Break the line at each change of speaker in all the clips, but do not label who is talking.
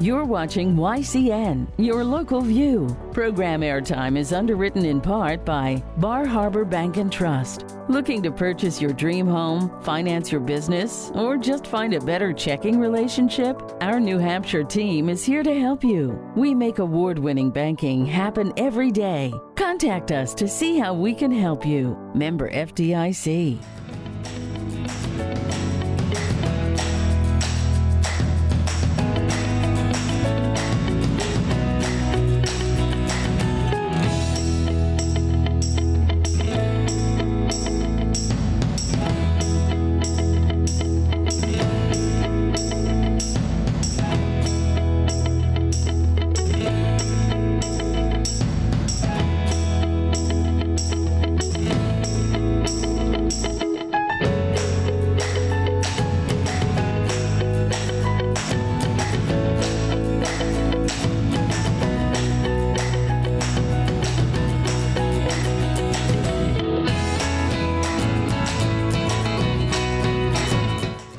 You're watching YCN, your local view. Program airtime is underwritten in part by Bar Harbor Bank and Trust. Looking to purchase your dream home, finance your business, or just find a better checking relationship? Our New Hampshire team is here to help you. We make award-winning banking happen every day. Contact us to see how we can help you. Member FDIC.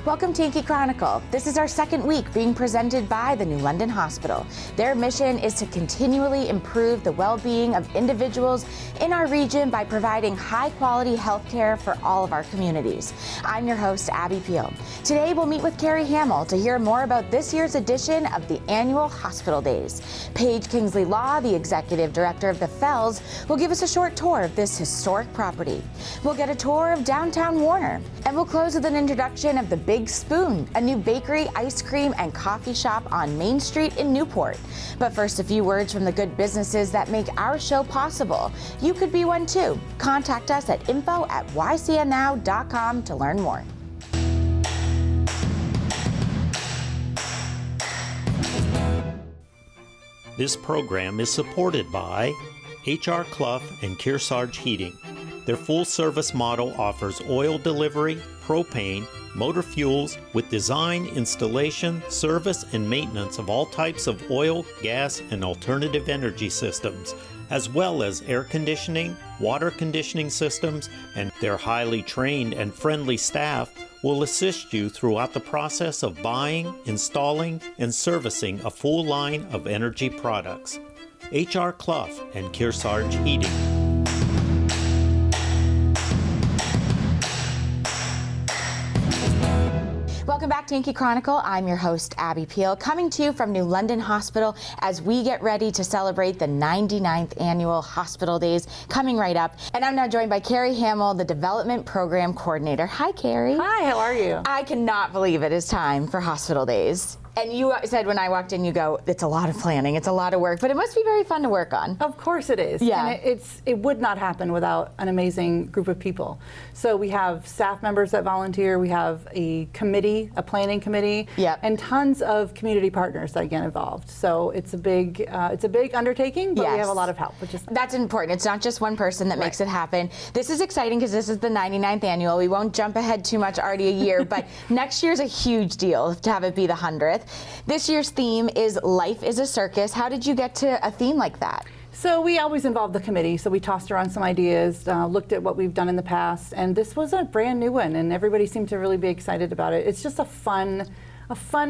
Welcome to Yankee Chronicle. This is our second week being presented by the New London Hospital. Their mission is to continually improve the well-being of individuals in our region by providing high-quality health care for all of our communities. I'm your host, Abby Peel. Today, we'll meet with Carrie Hamel to hear more about this year's edition of the annual Hospital Days. Paige Kingsley Law, the executive director of the Fells, will give us a short tour of this historic property. We'll get a tour of downtown Warner, and we'll close with an introduction of the Big Spoon, a new bakery, ice cream, and coffee shop on Main Street in Newport. But first, a few words from the good businesses that make our show possible. You could be one too. Contact us at info@ycnnow.com to learn more.
This program is supported by H.R. Clough and Kearsarge Heating. Their full-service model offers oil delivery, propane, motor fuels with design, installation, service, and maintenance of all types of oil, gas, and alternative energy systems, as well as air conditioning, water conditioning systems, and their highly trained and friendly staff will assist you throughout the process of buying, installing, and servicing a full line of energy products. H.R. Clough and Kearsarge Heating.
Welcome back to Yankee Chronicle. I'm your host, Abby Peel, coming to you from New London Hospital as we get ready to celebrate the 99th annual Hospital Days coming right up. And I'm now joined by Carrie Hamel, the Development Program Coordinator. Hi, Carrie.
Hi, how are you?
I cannot believe it is time for Hospital Days. And you said when I walked in, you go, it's a lot of planning, it's a lot of work, but it must be very fun to work on.
Of course it is.
Yeah.
And it would not happen without an amazing group of people. So we have staff members that volunteer, we have a committee, a planning committee,
Yep.
and tons of community partners that get involved. So it's a big undertaking, but we
Yes.
have a lot of help, which is
That's important. It's not just one person that makes it happen. This is exciting because this is the 99th annual. We won't jump ahead too much, already a year, but next year's a huge deal to have it be the 100th. This year's theme is Life is a Circus. How did you get to a theme like that?
So we always involved the committee, so we tossed around some ideas, looked at what we've done in the past, and this was a brand new one, and everybody seemed to really be excited about it. It's just a fun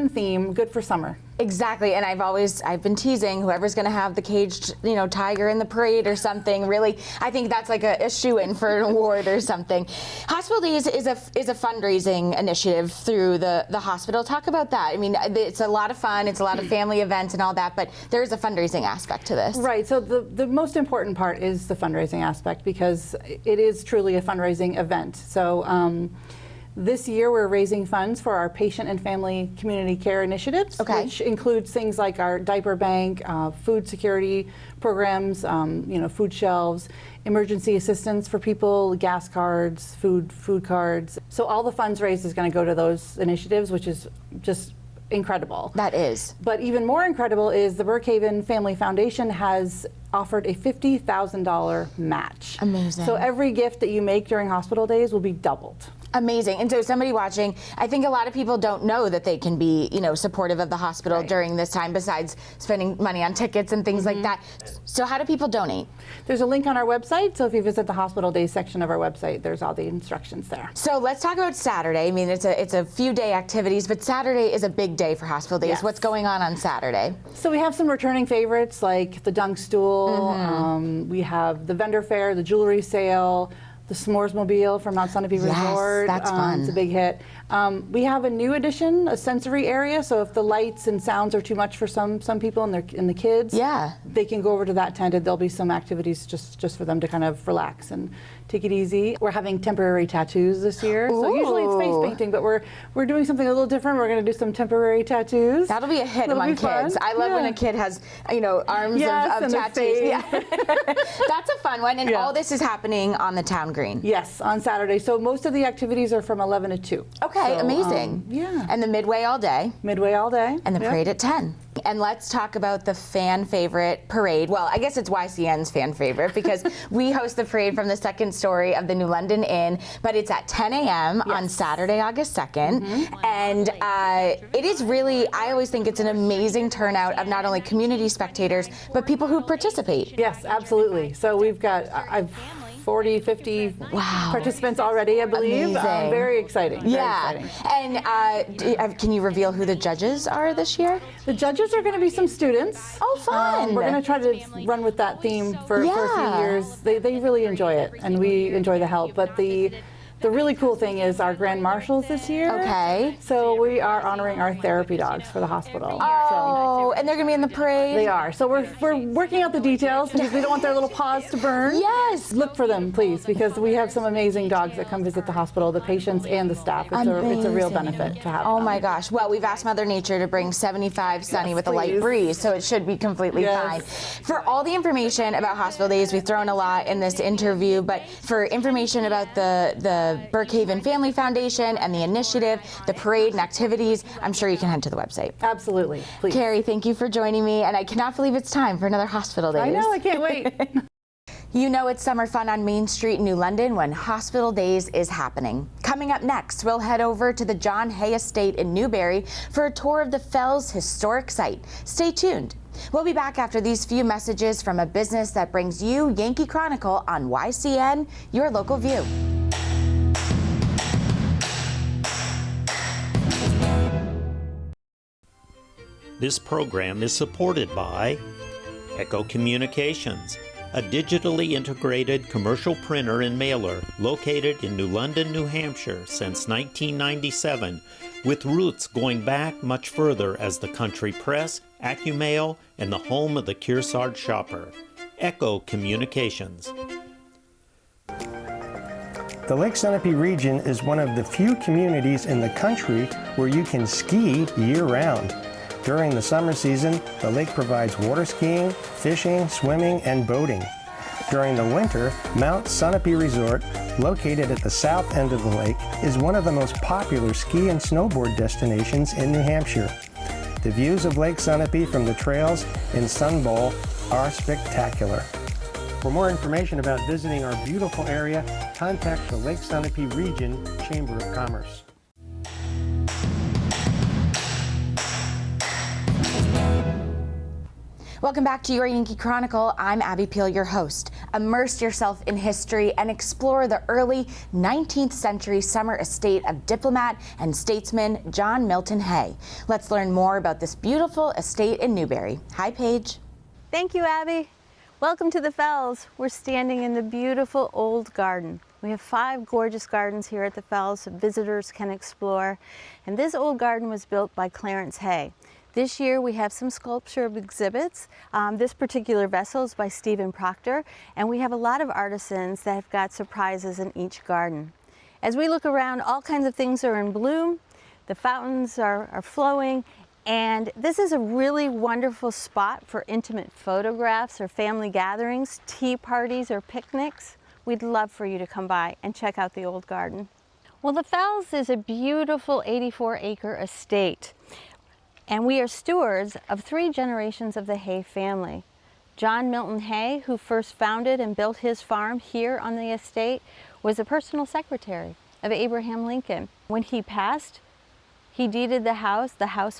theme, good for summer.
Exactly, and I've been teasing whoever's going to have the caged, tiger in the parade or something. Really, I think that's like a shoo-in for an award or something. Hospital Days is a fundraising initiative through the hospital. Talk about that. I mean, it's a lot of fun. It's a lot of family events and all that, but there is a fundraising aspect to this.
Right. So the most important part is the fundraising aspect because it is truly a fundraising event. So. This year, we're raising funds for our patient and family community care initiatives, which includes things like our diaper bank, food security programs, food shelves, emergency assistance for people, gas cards, food cards. So all the funds raised is going to go to those initiatives, which is just incredible.
That is.
But even more incredible is the Brookhaven Family Foundation has offered a $50,000 match.
Amazing.
So every gift that you make during Hospital Days will be doubled.
Amazing. And so somebody watching, I think a lot of people don't know that they can be, supportive of the hospital during this time, besides spending money on tickets and things like that. So how do people donate?
There's a link on our website, so if you visit the hospital days section of our website, there's all the instructions there.
So let's talk about Saturday. I mean, it's a few day activities, but Saturday is a big day for hospital days.
Yes.
What's going on Saturday?
So we have some returning favorites like the dunk stool, we have the vendor fair, the jewelry sale, the S'mores Mobile from Mount Sunapee Resort.
That's fun.
It's a big hit. We have a new addition, a sensory area. So if the lights and sounds are too much for some people and the kids, they can go over to that tent. And there'll be some activities just for them to kind of relax and take it easy. We're having temporary tattoos this year.
Ooh.
So usually it's face painting, but we're doing something a little different. We're going to do some temporary tattoos.
That'll be a hit among kids. I love when a kid has, arms of tattoos. Yeah. That's a fun one. And all this is happening on the town green.
Yes, on Saturday. So most of the activities are from 11 to 2.
Okay,
so,
amazing. And the midway all day.
Midway all day.
And the parade at 10. And let's talk about the fan favorite parade. Well, I guess it's YCN's fan favorite because we host the parade from the second story of the New London Inn, but it's at 10 a.m. on Saturday, August 2nd. And it is really, I always think it's an amazing turnout of not only community spectators, but people who participate.
Yes, absolutely. So we've got, 40, 50 participants already, I believe. Very exciting.
Yeah. Very exciting. And can you reveal who the judges are this year?
The judges are going to be some students.
Oh, fun.
We're going to try to run with that theme for a few years. They really enjoy it, and we enjoy the help. But the really cool thing is our grand marshals this year.
Okay.
So we are honoring our therapy dogs for the hospital.
Oh, and they're going to be in the parade?
They are. So we're working out the details because we don't want their little paws to burn.
Yes.
Look for them, please, because we have some amazing dogs that come visit the hospital, the patients and the staff. It's a real benefit to have them.
My gosh. Well, we've asked Mother Nature to bring 75 sunny with a light breeze, so it should be completely fine. For all the information about hospital days, we've thrown a lot in this interview, but for information about the Burkhaven Family Foundation and the initiative, the parade and activities, I'm sure you can head to the website.
Absolutely. Please.
Carrie, thank you for joining me, and I cannot believe it's time for another hospital days.
I know, I can't wait.
You know it's summer fun on Main Street in New London when Hospital Days is happening. Coming up next, we'll head over to the John Hay Estate in Newbury for a tour of the Fells historic site. Stay tuned. We'll be back after these few messages from a business that brings you Yankee Chronicle on YCN, your local view.
This program is supported by Echo Communications, a digitally integrated commercial printer and mailer located in New London, New Hampshire since 1997, with roots going back much further as the country press, AccuMail, and the home of the Kearsarge shopper. Echo Communications.
The Lake Sunapee region is one of the few communities in the country where you can ski year-round. During the summer season, the lake provides water skiing, fishing, swimming, and boating. During the winter, Mount Sunapee Resort, located at the south end of the lake, is one of the most popular ski and snowboard destinations in New Hampshire. The views of Lake Sunapee from the trails in Sun Bowl are spectacular. For more information about visiting our beautiful area, contact the Lake Sunapee Region Chamber of Commerce.
Welcome back to your Yankee Chronicle. I'm Abby Peel, your host. Immerse yourself in history and explore the early 19th century summer estate of diplomat and statesman John Milton Hay. Let's learn more about this beautiful estate in Newbury. Hi, Paige.
Thank you, Abby. Welcome to the Fells. We're standing in the beautiful old garden. We have 5 gorgeous gardens here at the Fells that visitors can explore. And this old garden was built by Clarence Hay. This year we have some sculpture exhibits. This particular vessel is by Stephen Proctor, and we have a lot of artisans that have got surprises in each garden. As we look around, all kinds of things are in bloom, the fountains are flowing, and this is a really wonderful spot for intimate photographs or family gatherings, tea parties or picnics. We'd love for you to come by and check out the old garden. Well, the Fells is a beautiful 84-acre estate. And we are stewards of 3 generations of the Hay family. John Milton Hay, who first founded and built his farm here on the estate, was a personal secretary. of Abraham Lincoln. When he passed, he deeded the house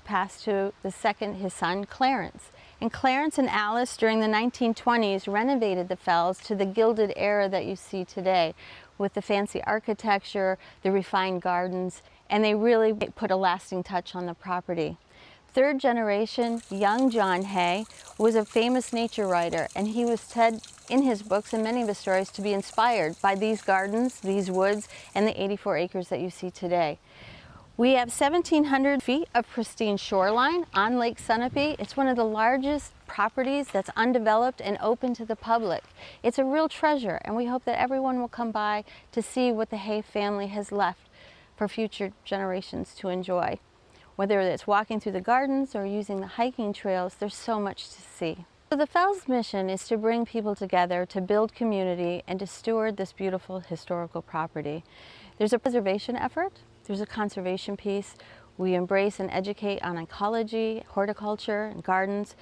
passed to his son, Clarence. And Clarence and Alice, during the 1920s, renovated the Fells to the gilded era that you see today, with the fancy architecture, the refined gardens, and they really put a lasting touch on the property. Third generation, young John Hay, was a famous nature writer, and he was said in his books and many of his stories to be inspired by these gardens, these woods, and the 84 acres that you see today. We have 1,700 feet of pristine shoreline on Lake Sunapee. It's one of the largest properties that's undeveloped and open to the public. It's a real treasure, and we hope that everyone will come by to see what the Hay family has left for future generations to enjoy. Whether it's walking through the gardens or using the hiking trails, there's so much to see. So the Fells mission is to bring people together to build community and to steward this beautiful historical property. There's a preservation effort, there's a conservation piece. We embrace and educate on ecology, horticulture, and gardens.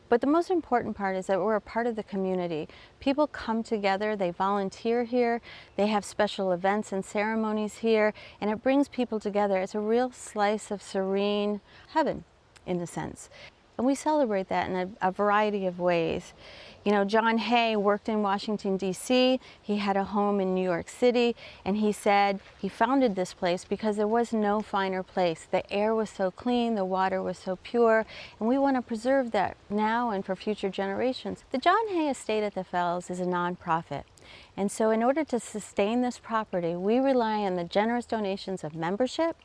But the most important part is that we're a part of the community. People come together, they volunteer here, they have special events and ceremonies here, and it brings people together. It's a real slice of serene heaven, in a sense. And we celebrate that in a variety of ways. You know, John Hay worked in Washington, D.C. He had a home in New York City, and he said he founded this place because there was no finer place. The air was so clean, the water was so pure, and we want to preserve that now and for future generations. The John Hay Estate at the Fells is a nonprofit. And so in order to sustain this property, we rely on the generous donations of membership,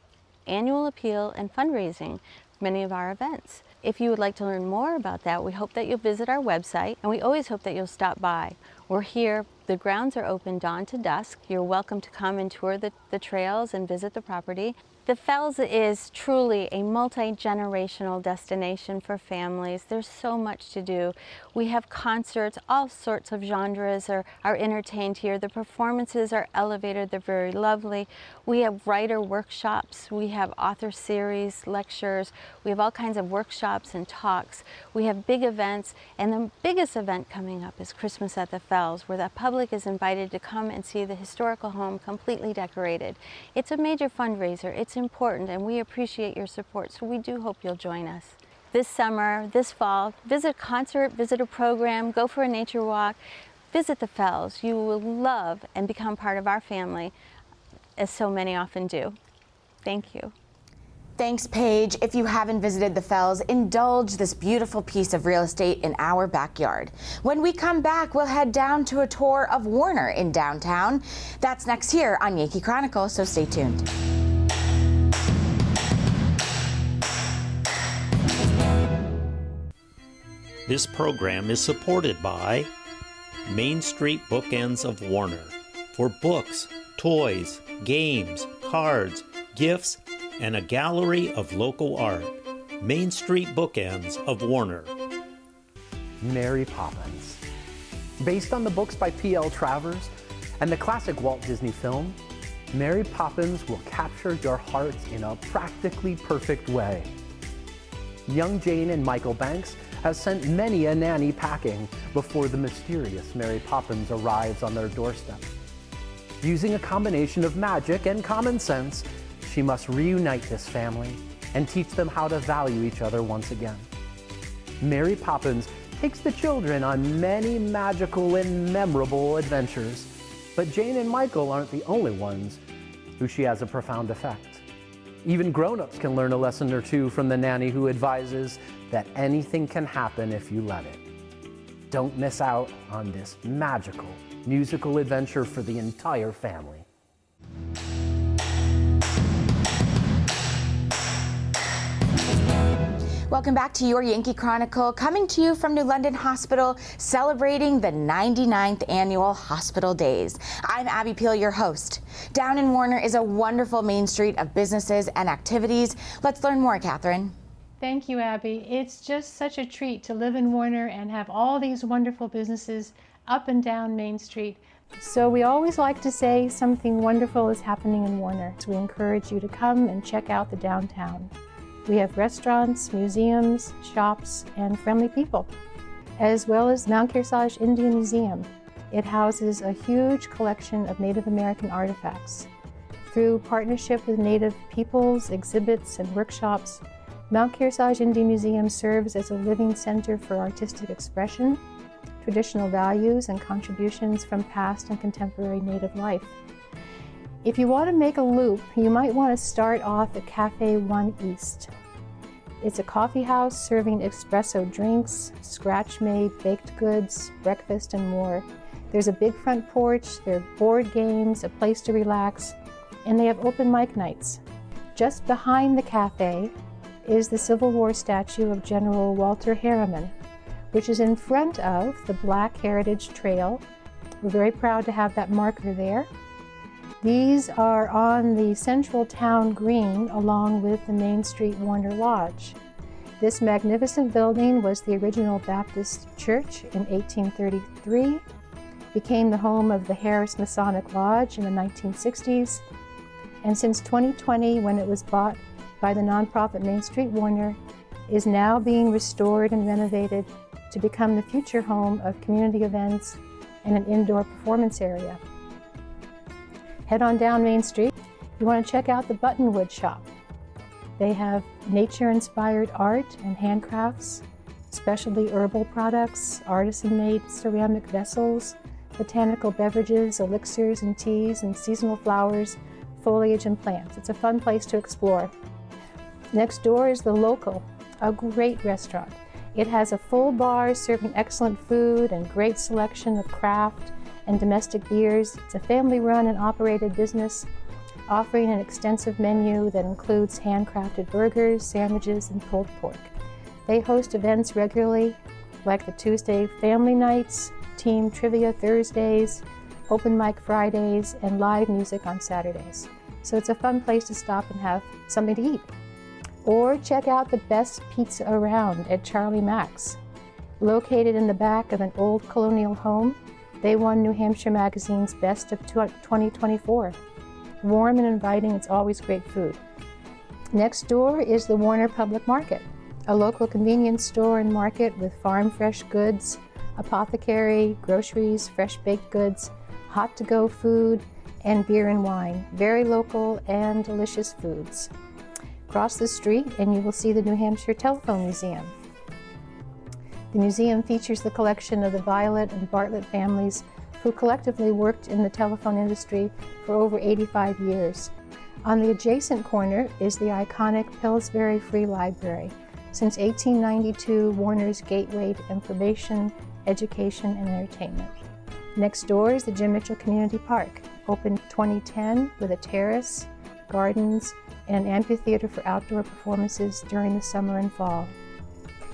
annual appeal, and fundraising for many of our events. If you would like to learn more about that, we hope that you'll visit our website, and we always hope that you'll stop by. We're here, the grounds are open dawn to dusk. You're welcome to come and tour the trails and visit the property. The Fells is truly a multi-generational destination for families. There's so much to do. We have concerts, all sorts of genres are entertained here. The performances are elevated, they're very lovely. We have writer workshops, we have author series, lectures, we have all kinds of workshops and talks. We have big events, and the biggest event coming up is Christmas at the Fells, where the public is invited to come and see the historical home completely decorated. It's a major fundraiser. It's important, and we appreciate your support, so we do hope you'll join us. This summer, this fall, visit a concert, visit a program, go for a nature walk, visit the Fells. You will love and become part of our family, as so many often do. Thank you.
Thanks, Paige. If you haven't visited the Fells, indulge this beautiful piece of real estate in our backyard. When we come back, we'll head down to a tour of Warner in downtown. That's next here on Yankee Chronicle, so stay tuned.
This program is supported by Main Street Bookends of Warner. For books, toys, games, cards, gifts, and a gallery of local art. Main Street Bookends of Warner.
Mary Poppins. Based on the books by P.L. Travers and the classic Walt Disney film, Mary Poppins will capture your heart in a practically perfect way. Young Jane and Michael Banks has sent many a nanny packing before the mysterious Mary Poppins arrives on their doorstep. Using a combination of magic and common sense, she must reunite this family and teach them how to value each other once again. Mary Poppins takes the children on many magical and memorable adventures, but Jane and Michael aren't the only ones who she has a profound effect. Even grown-ups can learn a lesson or two from the nanny who advises that anything can happen if you let it. Don't miss out on this magical musical adventure for the entire family.
Welcome back to your Yankee Chronicle, coming to you from New London Hospital, celebrating the 99th annual Hospital Days. I'm Abby Peel, your host. Down in Warner is a wonderful main street of businesses and activities. Let's learn more, Catherine.
Thank you, Abby. It's just such a treat to live in Warner and have all these wonderful businesses up and down Main Street. So we always like to say something wonderful is happening in Warner. So we encourage you to come and check out the downtown. We have restaurants, museums, shops, and friendly people, as well as Mount Kearsarge Indian Museum. It houses a huge collection of Native American artifacts. Through partnership with Native peoples, exhibits, and workshops, Mount Kearsarge Indian Museum serves as a living center for artistic expression, traditional values, and contributions from past and contemporary Native life. If you want to make a loop, you might want to start off at Cafe 1 East. It's a coffee house serving espresso drinks, scratch-made baked goods, breakfast, and more. There's a big front porch, there are board games, a place to relax, and they have open mic nights. Just behind the cafe is the Civil War statue of General Walter Harriman, which is in front of the Black Heritage Trail. We're very proud to have that marker there. These are on the central town green along with the Main Street Warner Lodge. This magnificent building was the original Baptist church in 1833, became the home of the Harris Masonic Lodge in the 1960s, and since 2020, when it was bought by the nonprofit Main Street Warner, is now being restored and renovated to become the future home of community events and an indoor performance area. Head on down Main Street. You want to check out the Buttonwood Shop. They have nature-inspired art and handcrafts, specialty herbal products, artisan-made ceramic vessels, botanical beverages, elixirs and teas, and seasonal flowers, foliage, and plants. It's a fun place to explore. Next door is The Local, a great restaurant. It has a full bar serving excellent food and great selection of craft and domestic beers. It's a family-run and operated business offering an extensive menu that includes handcrafted burgers, sandwiches, and pulled pork. They host events regularly like the Tuesday Family Nights, Team Trivia Thursdays, Open Mic Fridays, and live music on Saturdays. So it's a fun place to stop and have something to eat. Or check out the best pizza around at Charlie Mac's. Located in the back of an old colonial home, they won New Hampshire Magazine's Best of 2024. Warm and inviting, it's always great food. Next door is the Warner Public Market, a local convenience store and market with farm fresh goods, apothecary, groceries, fresh baked goods, hot to go food, and beer and wine. Very local and delicious foods. Cross the street and you will see the New Hampshire Telephone Museum. The museum features the collection of the Violet and Bartlett families who collectively worked in the telephone industry for over 85 years. On the adjacent corner is the iconic Pillsbury Free Library, since 1892 Warner's gateway to information, education, and entertainment. Next door is the Jim Mitchell Community Park, opened 2010 with a terrace, gardens, and an amphitheater for outdoor performances during the summer and fall.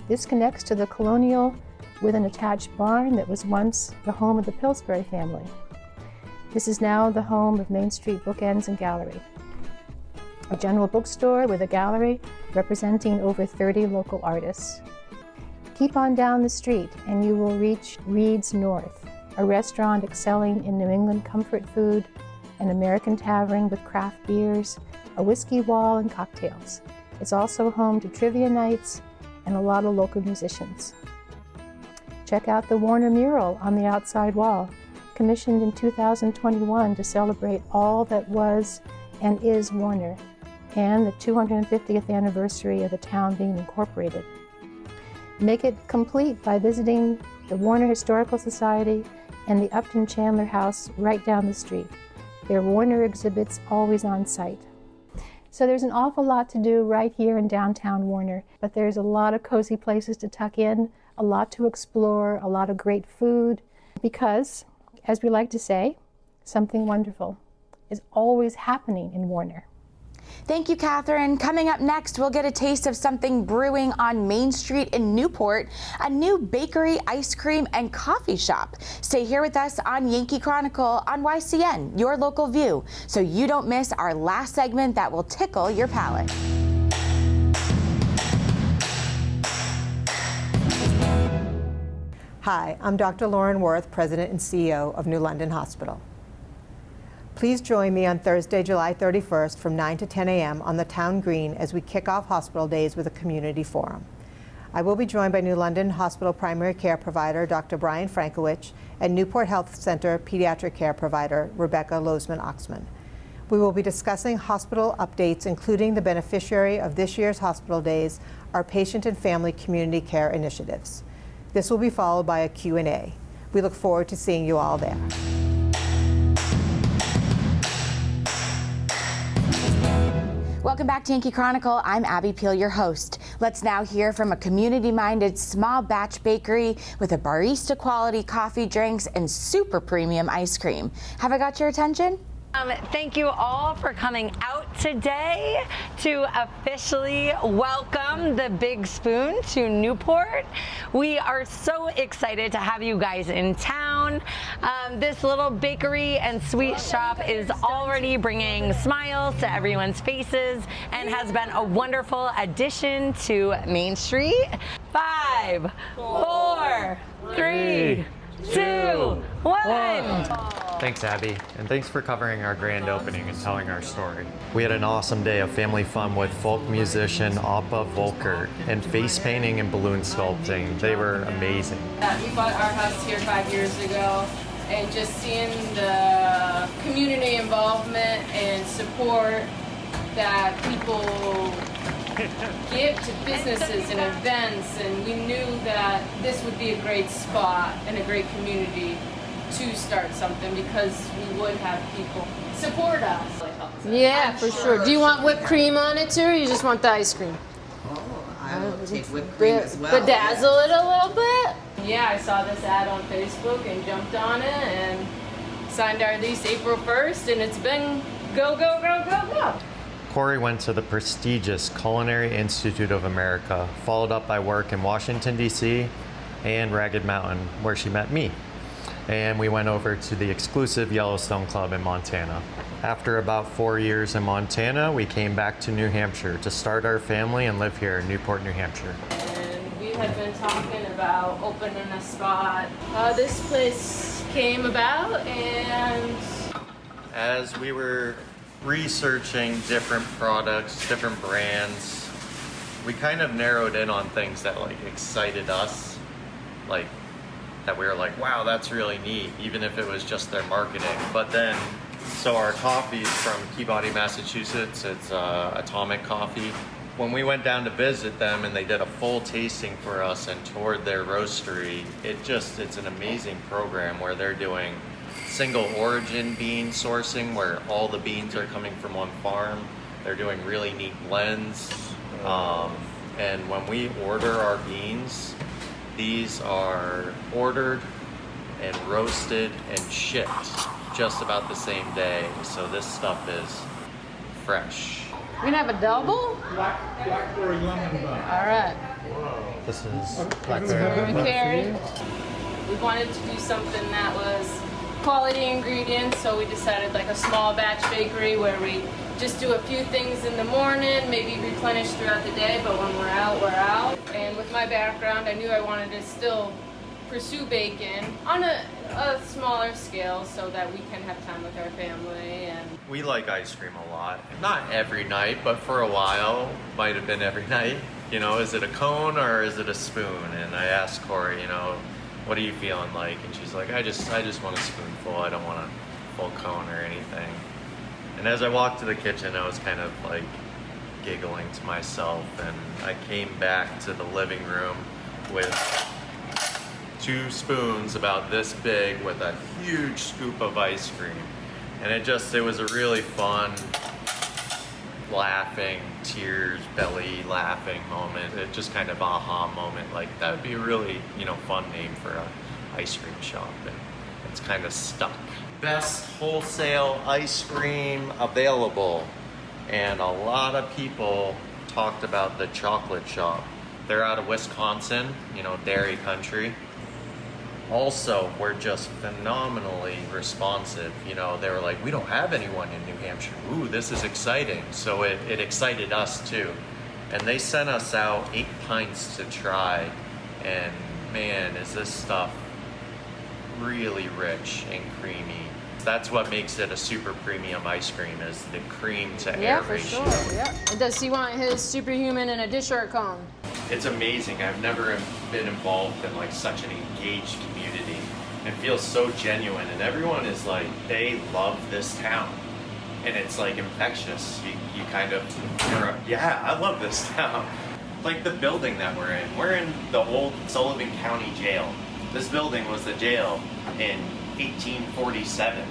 This connects to the colonial with an attached barn that was once the home of the Pillsbury family. This is now the home of Main Street Bookends and Gallery, a general bookstore with a gallery representing over 30 local artists. Keep on down the street and you will reach Reed's North, a restaurant excelling in New England comfort food, an American tavern with craft beers, a whiskey wall, and cocktails. It's also home to trivia nights and a lot of local musicians. Check out the Warner mural on the outside wall, commissioned in 2021 to celebrate all that was and is Warner, and the 250th anniversary of the town being incorporated. Make it complete by visiting the Warner Historical Society and the Upton Chandler House right down the street. Their Warner exhibits always on site. So there's an awful lot to do right here in downtown Warner, but there's a lot of cozy places to tuck in, a lot to explore, a lot of great food, because, as we like to say, something wonderful is always happening in Warner.
Thank you, Catherine. Coming up next, we'll get a taste of something brewing on Main Street in Newport, a new bakery, ice cream, and coffee shop. Stay here with us on Yankee Chronicle on YCN, your local view, so you don't miss our last segment that will tickle your palate.
Hi, I'm Dr. Lauren Worth, President and CEO of New London Hospital. Please join me on Thursday, July 31st from 9 to 10 a.m. on the town green as we kick off hospital days with a community forum. I will be joined by New London Hospital primary care provider Dr. Brian Frankowich and Newport Health Center pediatric care provider Rebecca Lozman-Oxman. We will be discussing hospital updates, including the beneficiary of this year's hospital days, our patient and family community care initiatives. This will be followed by a Q&A. We look forward to seeing you all there.
Welcome back to Yankee Chronicle. I'm Abby Peel, your host. Let's now hear from a community-minded small batch bakery with a barista quality coffee drinks and super premium ice cream. Have I got your attention?
Thank you all for coming out today to officially welcome the Big Spoon to Newport. We are so excited to have you guys in town. This little bakery and sweet shop is already bringing smiles to everyone's faces and has been a wonderful addition to Main Street. 5, 4, 3, 2, 1.
Thanks, Abby, and thanks for covering our grand opening and telling our story. We had an awesome day of family fun with folk musician Appa Volker and face painting and balloon sculpting. They were amazing.
We bought our house here 5 years ago, and just seeing the community involvement and support that people give to businesses and events, and we knew that this would be a great spot and a great community to start something because we would have people support us.
Yeah, for sure. Do you want whipped cream on it too, or you just want the ice cream?
Oh, I will take whipped cream as well.
Bedazzle it a little bit?
Yeah, I saw this ad on Facebook and jumped on it and signed our lease April 1st, and it's been go, go, go, go, go.
Corey went to the prestigious Culinary Institute of America, followed up by work in Washington, D.C. and Ragged Mountain, where she met me. And we went over to the exclusive Yellowstone Club in Montana. After about 4 years in Montana, we came back to New Hampshire to start our family and live here in Newport, New Hampshire.
And we had been talking about opening a spot. This place came about, and
as we were researching different products, different brands, we kind of narrowed in on things that like excited us, like that we were like, wow, that's really neat, even if it was just their marketing. But then, so our coffee's from Peabody, Massachusetts. It's Atomic Coffee. When we went down to visit them and they did a full tasting for us and toured their roastery, it's an amazing program where they're doing single origin bean sourcing, where all the beans are coming from one farm. They're doing really neat blends. And when we order our beans, these are ordered and roasted and shipped just about the same day. So this stuff is fresh.
We're gonna have a double?
Blackberry lemon bun.
All right.
This is blackberry.
Carrie. We wanted to do something that was quality ingredients, so we decided like a small batch bakery where we just do a few things in the morning, maybe replenish throughout the day, but when we're out, we're out. And with my background, I knew I wanted to still pursue bacon on a smaller scale so that we can have time with our family. And
we like ice cream a lot. Not every night, but for a while, might have been every night. You know, is it a cone or is it a spoon? And I asked Corey, you know, what are you feeling like? And she's like, I just want a spoonful. I don't want a full cone or anything. And as I walked to the kitchen, I was kind of like giggling to myself, and I came back to the living room with 2 spoons about this big with a huge scoop of ice cream. And it was a really fun, laughing, tears, belly laughing moment. It just kind of aha moment, like that would be a really, fun name for an ice cream shop. And it's kind of stuck. Best wholesale ice cream available. And a lot of people talked about the chocolate shop. They're out of Wisconsin, dairy country. Also, we're just phenomenally responsive. They were like, we don't have anyone in New Hampshire. Ooh, this is exciting. So it excited us too. And they sent us out 8 pints to try. And man, is this stuff really rich and creamy. That's what makes it a super premium ice cream, is the cream to air ratio.
Yeah, for sure. Yeah. Does he want his superhuman in a dish or a cone?
It's amazing. I've never been involved in like such an engaged community. It feels so genuine, and everyone is like, they love this town. and it's like infectious. You kind of, yeah, I love this town. Like the building that we're in the old Sullivan County Jail. This building was the jail in 1847,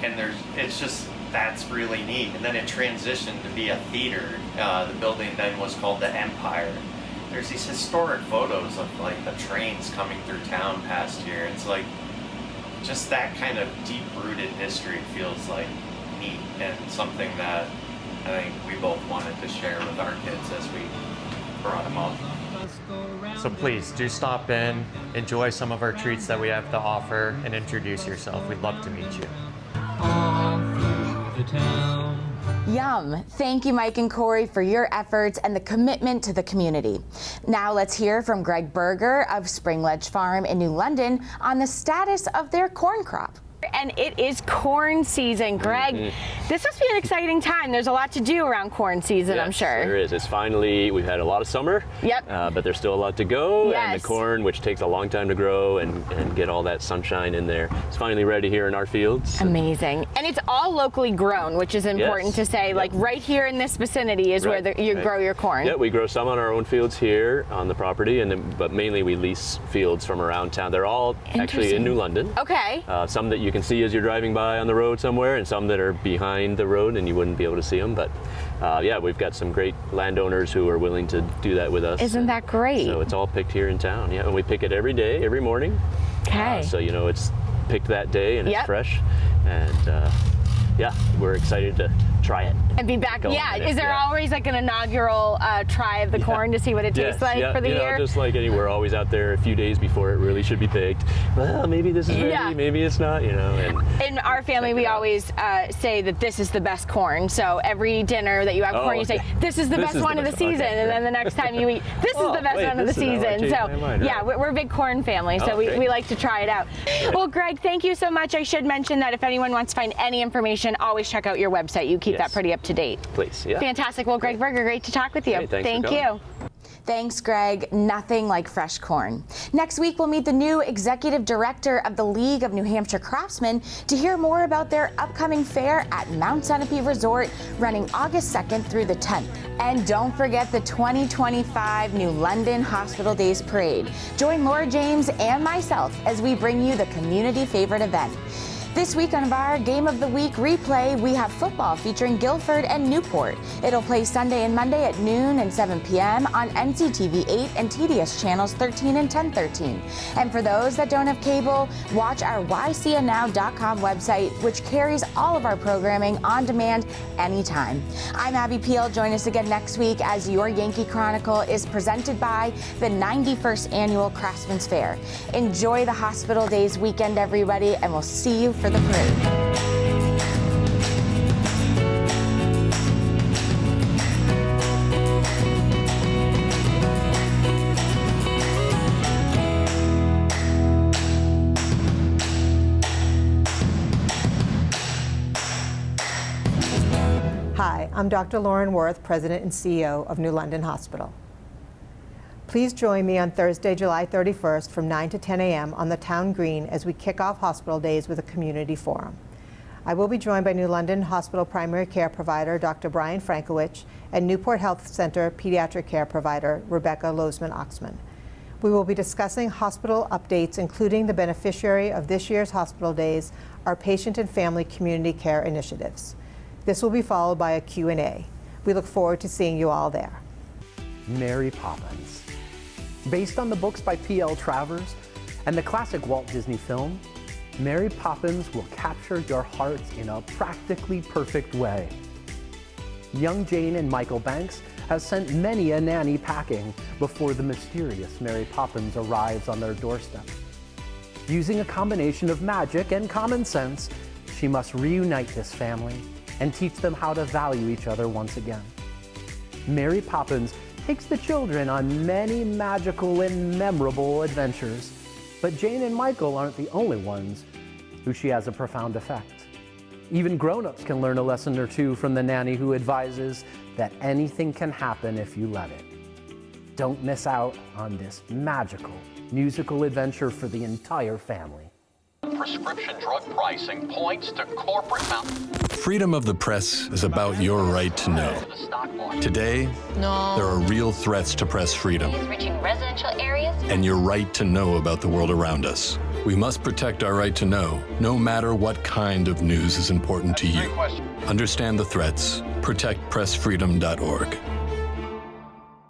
and that's really neat. And then it transitioned to be a theater. The building then was called the Empire. There's these historic photos of like the trains coming through town past here. It's like just that kind of deep-rooted history feels like neat and something that I think we both wanted to share with our kids as we brought them up.
So please do stop in, enjoy some of our treats that we have to offer, and introduce yourself. We'd love to meet you.
Yum! Thank you, Mike and Corey, for your efforts and the commitment to the community. Now let's hear from Greg Berger of Spring Ledge Farm in New London on the status of their corn crop.
And it is corn season. Greg, this must be an exciting time. There's a lot to do around corn season,
yes,
I'm sure.
There is. It's finally, we've had a lot of summer.
Yep.
But there's still a lot to go.
Yes.
And the corn, which takes a long time to grow and get all that sunshine in there, it's finally ready here in our fields.
Amazing. And it's all locally grown, which is important to say. Yep. Like right here in this vicinity is where you grow your corn.
Yeah, we grow some on our own fields here on the property, but mainly we lease fields from around town. They're all actually in New London.
Okay.
Some that you can see as you're driving by on the road somewhere, and some that are behind the road and you wouldn't be able to see them. But yeah, we've got some great landowners who are willing to do that with us.
Isn't that great?
So it's all picked here in town. Yeah, and we pick it every day, every morning.
Okay.
So you know it's picked that day and it's fresh. And yeah, we're excited to try it.
And be back. Yeah. Is there always like an inaugural try of the corn to see what it tastes like for the year?
Just like anywhere, always out there a few days before it really should be picked. Well, maybe this is ready, maybe it's not, you know. And
in our family, we always say that this is the best corn. So every dinner that you have corn, you say, this is the best one of the season. And then the next time you eat, this is the best one of the season. So yeah, we're a big corn family. So we like to try it out. Well, Greg, thank you so much. I should mention that if anyone wants to find any information, always check out your website. You keep that pretty up to date.
Please, yeah.
Fantastic. Well, Greg Berger, great to talk with you.
Hey,
thank you.
Thanks, Greg. Nothing like fresh corn. Next week, we'll meet the new executive director of the League of New Hampshire Craftsmen to hear more about their upcoming fair at Mount Sunapee Resort, running August 2nd through the 10th. And don't forget the 2025 New London Hospital Days Parade. Join Laura James and myself as we bring you the community favorite event. This week on our Game of the Week replay, we have football featuring Guilford and Newport. It'll play Sunday and Monday at noon and 7 p.m. on NCTV 8 and TDS channels 13 and 1013. And for those that don't have cable, watch our ycnnow.com website, which carries all of our programming on demand anytime. I'm Abby Peel. Join us again next week as your Yankee Chronicle is presented by the 91st Annual Craftsman's Fair. Enjoy the Hospital Days weekend, everybody, and we'll see you for the parade.
Hi, I'm Dr. Lauren Worth, President and CEO of New London Hospital. Please join me on Thursday, July 31st from 9 to 10 a.m. on the town green as we kick off hospital days with a community forum. I will be joined by New London Hospital primary care provider Dr. Brian Frankowicz and Newport Health Center pediatric care provider Rebecca Losman-Oxman. We will be discussing hospital updates, including the beneficiary of this year's hospital days, our patient and family community care initiatives. This will be followed by a Q&A. We look forward to seeing you all there.
Mary Poppins. Based on the books by P.L. Travers and the classic Walt Disney film, Mary Poppins will capture your hearts in a practically perfect way. Young Jane and Michael Banks has sent many a nanny packing before the mysterious Mary Poppins arrives on their doorstep. Using a combination of magic and common sense, she must reunite this family and teach them how to value each other once again. Mary Poppins takes the children on many magical and memorable adventures, but Jane and Michael aren't the only ones who she has a profound effect. Even grown-ups can learn a lesson or two from the nanny who advises that anything can happen if you let it. Don't miss out on this magical musical adventure for the entire family.
prescription drug pricing points to corporate
Freedom of the press is about your right to know. Today, there are real threats to press freedom
reaching residential areas
and your right to know about the world around us. We must protect our right to know, no matter what kind of news is important to you. Understand the threats. ProtectPressFreedom.org.